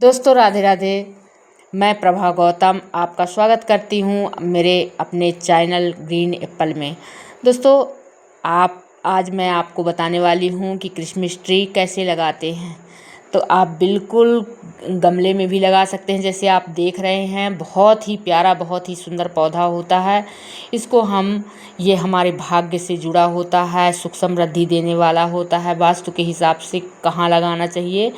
दोस्तों राधे राधे। मैं प्रभा गौतम आपका स्वागत करती हूँ मेरे अपने चैनल ग्रीन एप्पल में। दोस्तों आज मैं आपको बताने वाली हूँ कि क्रिसमस ट्री कैसे लगाते हैं। तो आप बिल्कुल गमले में भी लगा सकते हैं, जैसे आप देख रहे हैं। बहुत ही प्यारा, बहुत ही सुंदर पौधा होता है। इसको ये हमारे भाग्य से जुड़ा होता है, सुख समृद्धि देने वाला होता है। वास्तु के हिसाब से कहाँ लगाना चाहिए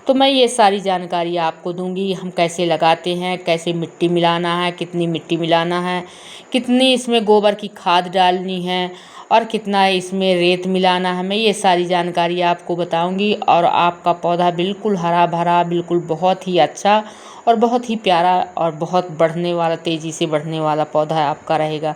तो मैं ये सारी जानकारी आपको दूंगी। हम कैसे लगाते हैं, कैसे मिट्टी मिलाना है, कितनी मिट्टी मिलाना है, कितनी इसमें गोबर की खाद डालनी है और कितना इसमें रेत मिलाना है, मैं ये सारी जानकारी आपको बताऊंगी। और आपका पौधा बिल्कुल हरा भरा, बिल्कुल बहुत ही अच्छा और बहुत ही प्यारा और बहुत बढ़ने वाला, तेज़ी से बढ़ने वाला पौधा आपका रहेगा।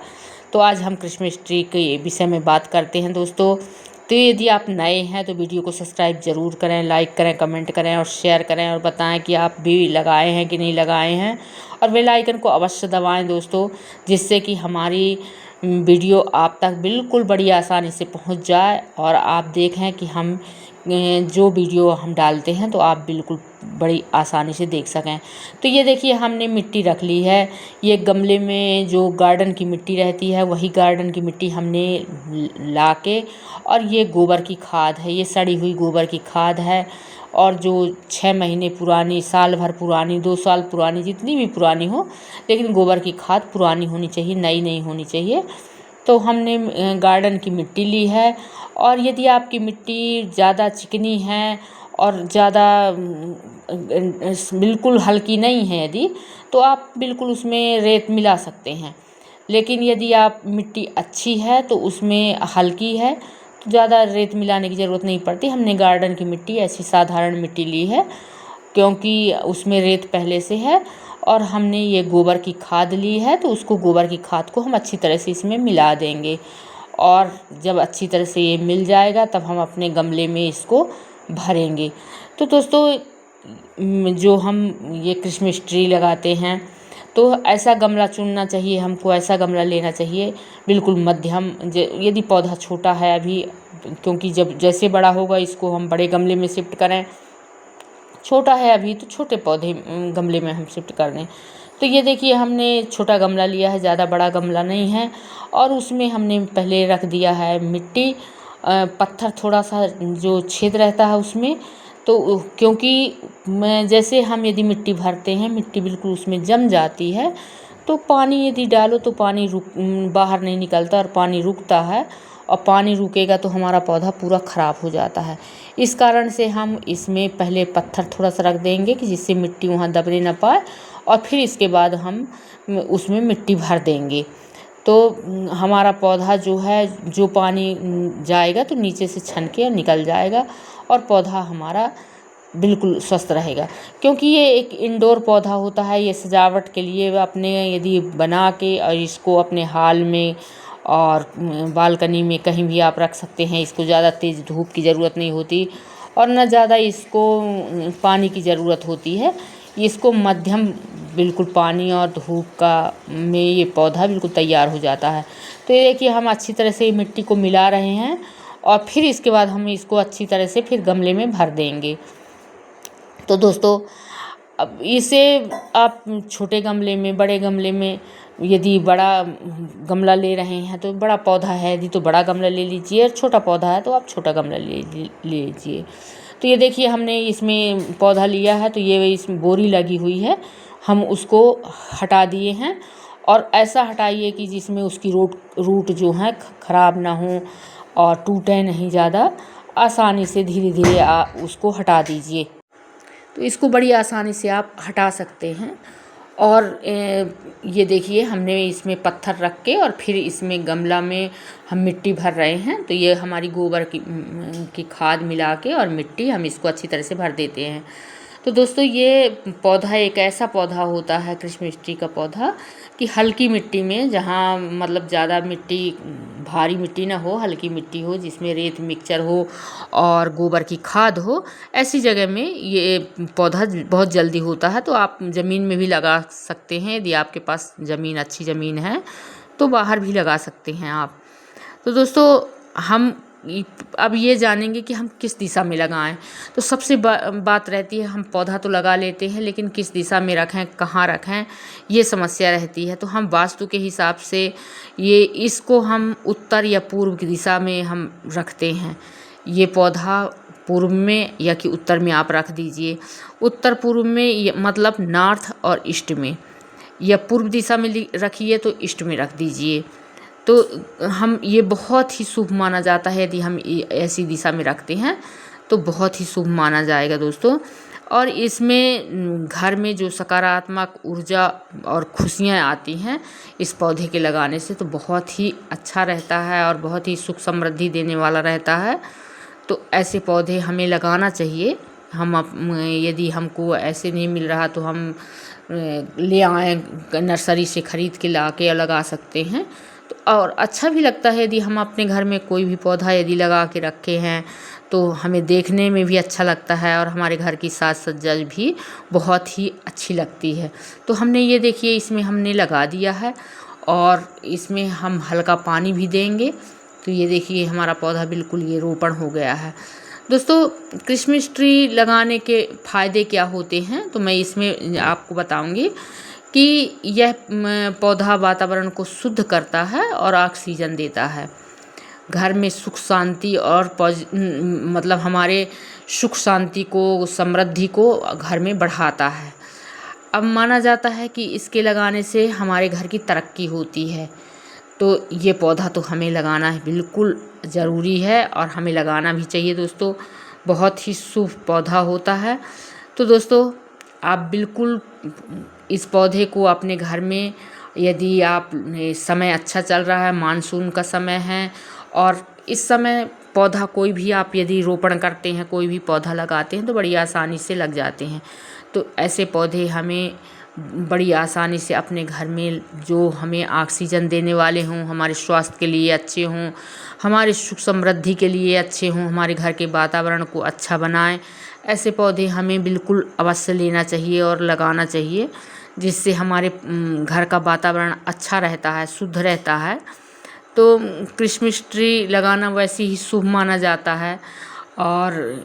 तो आज हम क्रिसमस ट्री के विषय में बात करते हैं दोस्तों। तो यदि आप नए हैं तो वीडियो को सब्सक्राइब ज़रूर करें, लाइक करें, कमेंट करें और शेयर करें और बताएं कि आप भी लगाए हैं कि नहीं लगाए हैं। और बेल आइकन को अवश्य दबाएं दोस्तों, जिससे कि हमारी वीडियो आप तक बिल्कुल बड़ी आसानी से पहुंच जाए और आप देखें कि हम जो वीडियो हम डालते हैं तो आप बिल्कुल बड़ी आसानी से देख सकें। तो ये देखिए, हमने मिट्टी रख ली है। ये गमले में जो गार्डन की मिट्टी रहती है वही गार्डन की मिट्टी हमने ला के, और ये गोबर की खाद है, ये सड़ी हुई गोबर की खाद है। और जो 6 महीने पुरानी, साल भर पुरानी, 2 साल पुरानी, जितनी भी पुरानी हो, लेकिन गोबर की खाद पुरानी होनी चाहिए, नई नहीं होनी चाहिए। तो हमने गार्डन की मिट्टी ली है। और यदि आपकी मिट्टी ज़्यादा चिकनी है और ज़्यादा बिल्कुल हल्की नहीं है यदि, तो आप बिल्कुल उसमें रेत मिला सकते हैं। लेकिन यदि आप मिट्टी अच्छी है तो उसमें हल्की है तो ज़्यादा रेत मिलाने की ज़रूरत नहीं पड़ती। हमने गार्डन की मिट्टी, ऐसी साधारण मिट्टी ली है क्योंकि उसमें रेत पहले से है। और हमने ये गोबर की खाद ली है, तो उसको गोबर की खाद को हम अच्छी तरह से इसमें मिला देंगे। और जब अच्छी तरह से ये मिल जाएगा तब हम अपने गमले में इसको भरेंगे। तो दोस्तों जो हम ये क्रिसमस ट्री लगाते हैं तो ऐसा गमला चुनना चाहिए हमको, ऐसा गमला लेना चाहिए बिल्कुल मध्यम। यदि पौधा छोटा है अभी, क्योंकि जब जैसे बड़ा होगा इसको हम बड़े गमले में शिफ्ट करें, छोटा है अभी तो छोटे पौधे गमले में हम शिफ्ट कर दें। तो ये देखिए, हमने छोटा गमला लिया है, ज़्यादा बड़ा गमला नहीं है। और उसमें हमने पहले रख दिया है मिट्टी, पत्थर थोड़ा सा जो छेद रहता है उसमें। तो क्योंकि जैसे हम यदि मिट्टी भरते हैं, मिट्टी बिल्कुल उसमें जम जाती है, तो पानी यदि डालो तो पानी बाहर नहीं निकलता और पानी रुकता है। और पानी रुकेगा तो हमारा पौधा पूरा ख़राब हो जाता है। इस कारण से हम इसमें पहले पत्थर थोड़ा सा रख देंगे कि जिससे मिट्टी वहाँ दबने ना पाए, और फिर इसके बाद हम उसमें मिट्टी भर देंगे। तो हमारा पौधा जो है, जो पानी जाएगा तो नीचे से छनके निकल जाएगा और पौधा हमारा बिल्कुल स्वस्थ रहेगा। क्योंकि ये एक इंडोर पौधा होता है, ये सजावट के लिए अपने यदि बना के और इसको अपने हाल में और बालकनी में कहीं भी आप रख सकते हैं। इसको ज़्यादा तेज़ धूप की ज़रूरत नहीं होती और न ज़्यादा इसको पानी की ज़रूरत होती है। इसको मध्यम बिल्कुल पानी और धूप का में ये पौधा बिल्कुल तैयार हो जाता है। तो ये देखिए, हम अच्छी तरह से मिट्टी को मिला रहे हैं और फिर इसके बाद हम इसको अच्छी तरह से फिर गमले में भर देंगे। तो दोस्तों, अब इसे आप छोटे गमले में, बड़े गमले में, यदि बड़ा गमला ले रहे हैं तो बड़ा पौधा है यदि तो बड़ा गमला ले लीजिए, और छोटा पौधा है तो आप छोटा गमला ले लीजिए। तो ये देखिए, हमने इसमें पौधा लिया है तो ये इसमें बोरी लगी हुई है, हम उसको हटा दिए हैं। और ऐसा हटाइए कि जिसमें उसकी रूट जो है ख़राब ना हो और टूटे नहीं ज़्यादा, आसानी से धीरे धीरे उसको हटा दीजिए। तो इसको बड़ी आसानी से आप हटा सकते हैं। और ये देखिए, हमने इसमें पत्थर रख के और फिर इसमें गमला में हम मिट्टी भर रहे हैं। तो ये हमारी गोबर की खाद मिला के और मिट्टी हम इसको अच्छी तरह से भर देते हैं। तो दोस्तों, ये पौधा एक ऐसा पौधा होता है, क्रिसमस ट्री का पौधा, कि हल्की मिट्टी में, जहाँ मतलब ज़्यादा मिट्टी, भारी मिट्टी ना हो, हल्की मिट्टी हो जिसमें रेत मिक्सचर हो और गोबर की खाद हो, ऐसी जगह में ये पौधा बहुत जल्दी होता है। तो आप ज़मीन में भी लगा सकते हैं, यदि आपके पास ज़मीन, अच्छी ज़मीन है तो बाहर भी लगा सकते हैं आप। तो दोस्तों, हम अब ये जानेंगे कि हम किस दिशा में लगाएं। तो सबसे बात रहती है, हम पौधा तो लगा लेते हैं लेकिन किस दिशा में रखें, कहाँ रखें, ये समस्या रहती है। तो हम वास्तु के हिसाब से इसको हम उत्तर या पूर्व की दिशा में हम रखते हैं। ये पौधा पूर्व में या कि उत्तर में आप रख दीजिए। उत्तर पूर्व में मतलब नॉर्थ और ईस्ट में, या पूर्व दिशा में रखिए तो ईस्ट में रख दीजिए। तो हम ये बहुत ही शुभ माना जाता है, यदि हम ऐसी दिशा में रखते हैं तो बहुत ही शुभ माना जाएगा दोस्तों। और इसमें घर में जो सकारात्मक ऊर्जा और खुशियाँ आती हैं इस पौधे के लगाने से, तो बहुत ही अच्छा रहता है और बहुत ही सुख समृद्धि देने वाला रहता है। तो ऐसे पौधे हमें लगाना चाहिए। यदि हमको ऐसे नहीं मिल रहा तो हम ले आएँ नर्सरी से ख़रीद के ला के लगा सकते हैं। तो और अच्छा भी लगता है यदि हम अपने घर में कोई भी पौधा यदि लगा के रखे हैं तो हमें देखने में भी अच्छा लगता है और हमारे घर की साज सज्जा भी बहुत ही अच्छी लगती है। तो हमने ये देखिए इसमें हमने लगा दिया है और इसमें हम हल्का पानी भी देंगे। तो ये देखिए हमारा पौधा बिल्कुल ये रोपण हो गया है। दोस्तों, क्रिसमस ट्री लगाने के फ़ायदे क्या होते हैं तो मैं इसमें आपको बताऊंगी कि यह पौधा वातावरण को शुद्ध करता है और ऑक्सीजन देता है। घर में सुख शांति और मतलब हमारे सुख शांति को, समृद्धि को घर में बढ़ाता है। अब माना जाता है कि इसके लगाने से हमारे घर की तरक्की होती है। तो ये पौधा तो हमें लगाना है, बिल्कुल ज़रूरी है और हमें लगाना भी चाहिए दोस्तों। बहुत ही शुभ पौधा होता है। तो दोस्तों, आप बिल्कुल इस पौधे को अपने घर में, यदि आप समय अच्छा चल रहा है, मानसून का समय है और इस समय पौधा कोई भी आप यदि रोपण करते हैं, कोई भी पौधा लगाते हैं तो बड़ी आसानी से लग जाते हैं। तो ऐसे पौधे हमें बड़ी आसानी से अपने घर में, जो हमें ऑक्सीजन देने वाले हों, हमारे स्वास्थ्य के लिए अच्छे हों, हमारे सुख समृद्धि के लिए अच्छे हों, हमारे घर के वातावरण को अच्छा बनाएं, ऐसे पौधे हमें बिल्कुल अवश्य लेना चाहिए और लगाना चाहिए, जिससे हमारे घर का वातावरण अच्छा रहता है, शुद्ध रहता है। तो क्रिसमस ट्री लगाना वैसे ही शुभ माना जाता है और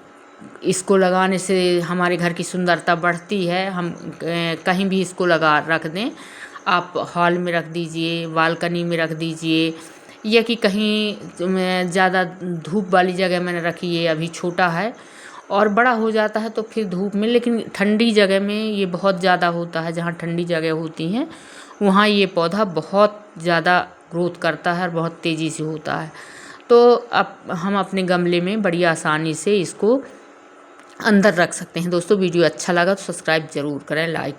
इसको लगाने से हमारे घर की सुंदरता बढ़ती है। हम कहीं भी इसको रख दें, आप हॉल में रख दीजिए, बालकनी में रख दीजिए, या कि कहीं ज़्यादा धूप वाली जगह में रखिए। अभी छोटा है और बड़ा हो जाता है तो फिर धूप में, लेकिन ठंडी जगह में ये बहुत ज़्यादा होता है। जहाँ ठंडी जगह होती हैं वहाँ ये पौधा बहुत ज़्यादा ग्रोथ करता है और बहुत तेज़ी से होता है। तो अब हम अपने गमले में बड़ी आसानी से इसको अंदर रख सकते हैं। दोस्तों, वीडियो अच्छा लगा तो सब्सक्राइब ज़रूर करें, लाइक